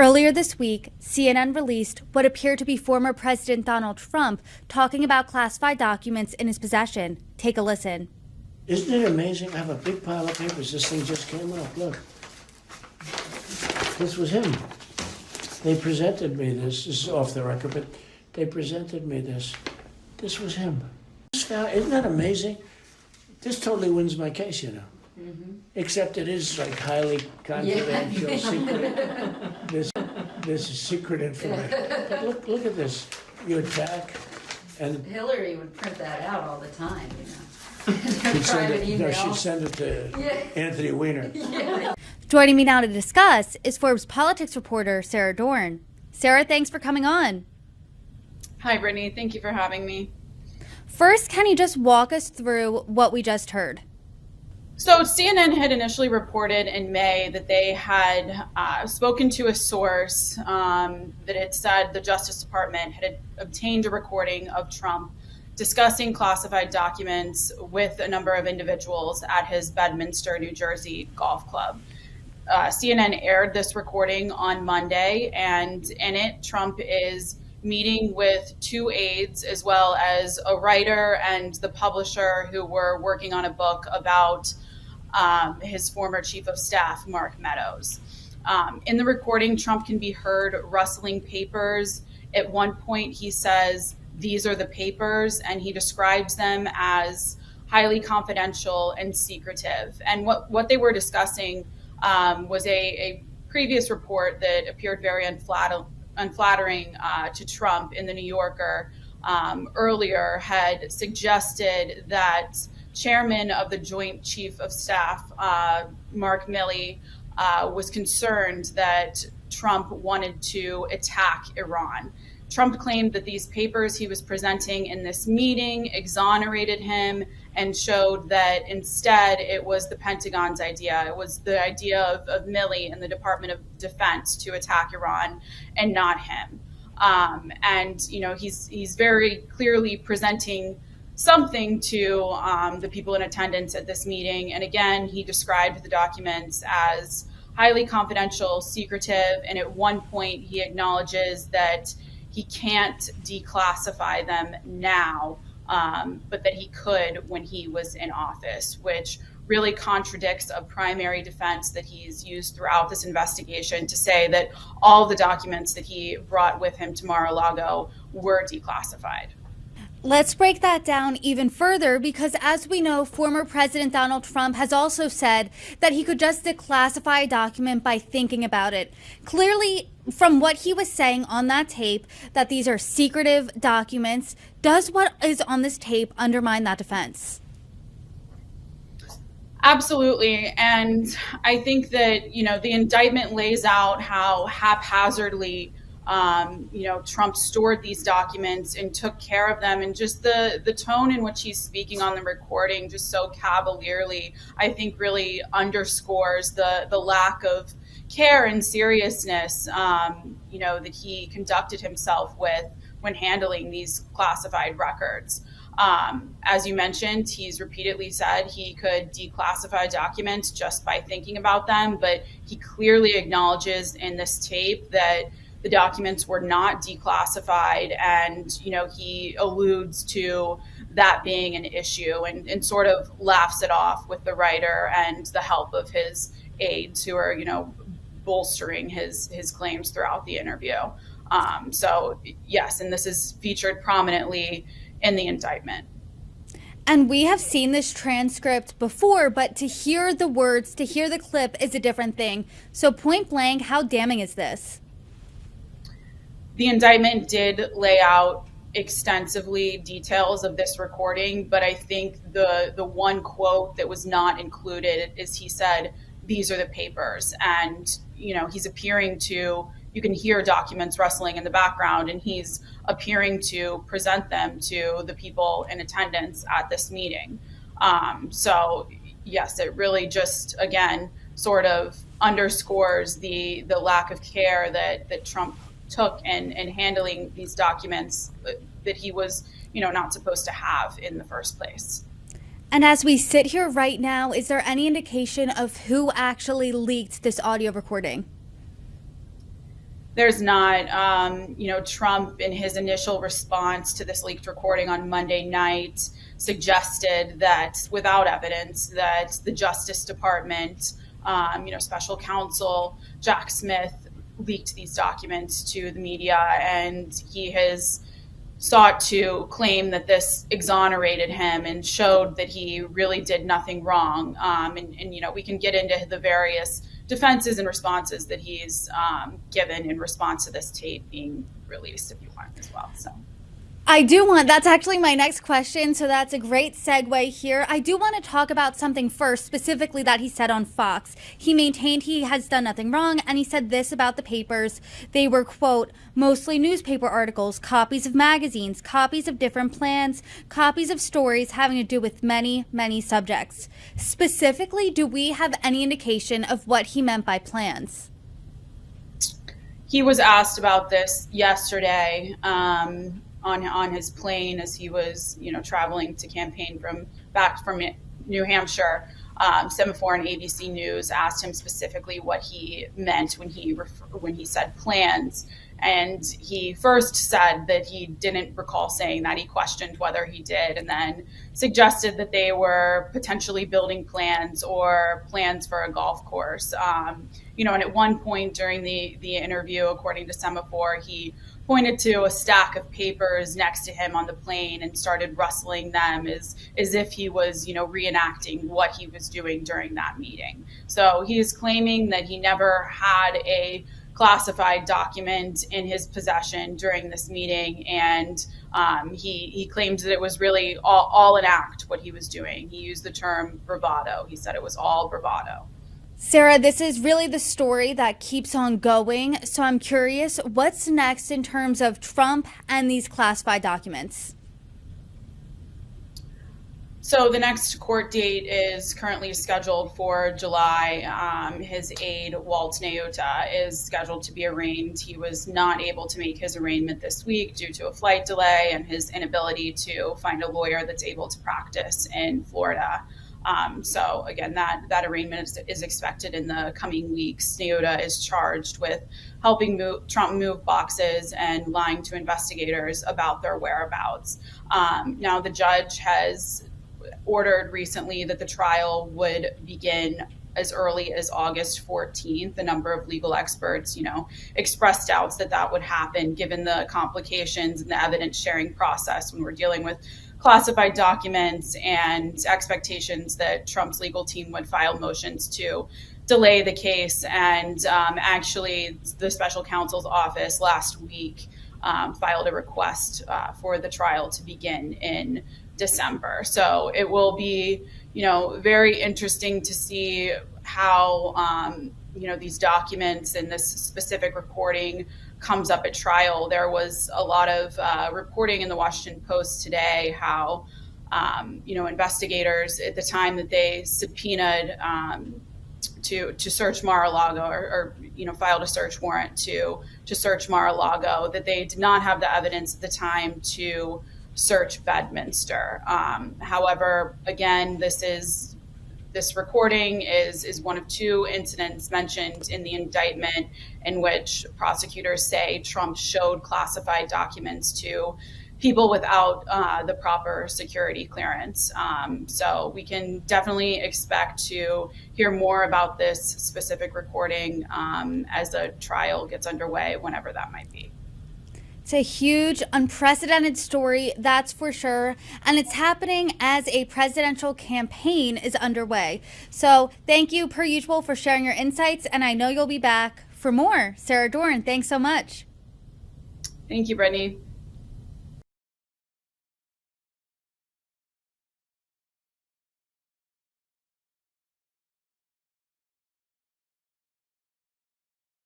Earlier this week, CNN released what appeared to be former President Donald Trump talking about classified documents in his possession. Take a listen. Isn't it amazing? I have a big pile of papers. This thing just came up. Look. This was him. They presented me this. This is off the record, but they presented me this. This was him. Isn't that amazing? This totally wins my case, you know. Mm-hmm. Except it is like highly confidential, secret. This is secret information. But look at this. You attack, and Hillary would print that out all the time, you know. she'd send it to Anthony Weiner. Yeah. Joining me now to discuss is Forbes politics reporter Sara Dorn. Sara, thanks for coming on. Hi, Brittany. Thank you for having me. First, can you just walk us through what we just heard? So CNN had initially reported in May that they had spoken to a source that had said the Justice Department had obtained a recording of Trump discussing classified documents with a number of individuals at his Bedminster, New Jersey golf club. CNN aired this recording on Monday, and in it, Trump is meeting with two aides as well as a writer and the publisher who were working on a book about his former chief of staff, Mark Meadows. In the recording, Trump can be heard rustling papers. At one point, he says, "These are the papers," and he describes them as highly confidential and secretive. And what they were discussing was a previous report that appeared very unflattering to Trump in the New Yorker earlier had suggested that Chairman of the Joint Chief of Staff, Mark Milley, was concerned that Trump wanted to attack Iran. Trump claimed that these papers he was presenting in this meeting exonerated him and showed that instead it was the Pentagon's idea. It was the idea of Milley and the Department of Defense to attack Iran and not him. And, you know, he's very clearly presenting something to the people in attendance at this meeting. And again, he described the documents as highly confidential, secretive, and at one point he acknowledges that he can't declassify them now, but that he could when he was in office, which really contradicts a primary defense that he's used throughout this investigation to say that all the documents that he brought with him to Mar-a-Lago were declassified. Let's break that down even further because, as we know, former President Donald Trump has also said that he could just declassify a document by thinking about it. Clearly, from what he was saying on that tape, that these are secretive documents, does what is on this tape undermine that defense? Absolutely. And I think that, you know, the indictment lays out how haphazardly Trump stored these documents and took care of them, and just the tone in which he's speaking on the recording, just so cavalierly, I think really underscores the lack of care and seriousness, that he conducted himself with when handling these classified records. As you mentioned, he's repeatedly said he could declassify documents just by thinking about them, but he clearly acknowledges in this tape that the documents were not declassified, and he alludes to that being an issue and sort of laughs it off with the writer and the help of his aides who are bolstering his claims throughout the interview. So yes, and this is featured prominently in the indictment. And we have seen this transcript before, but to hear the words, to hear the clip is a different thing. So point blank, how damning is this? The indictment did lay out extensively details of this recording, but I think the one quote that was not included is he said, "These are the papers." And, he's appearing to, you can hear documents rustling in the background, and he's appearing to present them to the people in attendance at this meeting. So yes, it really just, again, sort of underscores the lack of care that Trump took in handling these documents that he was, not supposed to have in the first place. And as we sit here right now, is there any indication of who actually leaked this audio recording? There's not. Trump, in his initial response to this leaked recording on Monday night, suggested that without evidence that the Justice Department, special counsel Jack Smith leaked these documents to the media, and he has sought to claim that this exonerated him and showed that he really did nothing wrong. We can get into the various defenses and responses that he's given in response to this tape being released, if you want, as well. So. I do want, that's actually my next question, so that's a great segue here. I do want to talk about something first, specifically that he said on Fox. He maintained he has done nothing wrong, and he said this about the papers. They were, quote, mostly newspaper articles, copies of magazines, copies of different plans, copies of stories having to do with many, many subjects. Specifically, do we have any indication of what he meant by plans? He was asked about this yesterday. On his plane as he was, traveling to campaign back from New Hampshire. Semaphore and ABC News asked him specifically what he meant when he said plans. And he first said that he didn't recall saying that. He questioned whether he did, and then suggested that they were potentially building plans or plans for a golf course. And at one point during the interview, according to Semaphore, he pointed to a stack of papers next to him on the plane and started rustling them as if he was, reenacting what he was doing during that meeting. So he is claiming that he never had a classified document in his possession during this meeting, and he claims that it was really all an act what he was doing. He used the term bravado. He said it was all bravado. Sara, this is really the story that keeps on going. So I'm curious, what's next in terms of Trump and these classified documents? So the next court date is currently scheduled for July. His aide, Walt Nauta, is scheduled to be arraigned. He was not able to make his arraignment this week due to a flight delay and his inability to find a lawyer that's able to practice in Florida. So again, that arraignment is expected in the coming weeks. Nauta is charged with helping Trump move boxes and lying to investigators about their whereabouts. Now the judge has ordered recently that the trial would begin as early as August 14th. A number of legal experts, expressed doubts that would happen given the complications and the evidence sharing process when we're dealing with classified documents and expectations that Trump's legal team would file motions to delay the case. And actually, the special counsel's office last week filed a request for the trial to begin in December. So it will be, very interesting to see how, these documents and this specific recording comes up at trial. There was a lot of reporting in the Washington Post today how, investigators at the time that they subpoenaed to search Mar-a-Lago or filed a search warrant to search Mar-a-Lago, that they did not have the evidence at the time to search Bedminster. However, again, this recording is one of two incidents mentioned in the indictment in which prosecutors say Trump showed classified documents to people without the proper security clearance. So we can definitely expect to hear more about this specific recording as the trial gets underway, whenever that might be. It's a huge, unprecedented story, that's for sure. And it's happening as a presidential campaign is underway. So thank you, per usual, for sharing your insights. And I know you'll be back for more. Sara Dorn, thanks so much. Thank you, Brittany.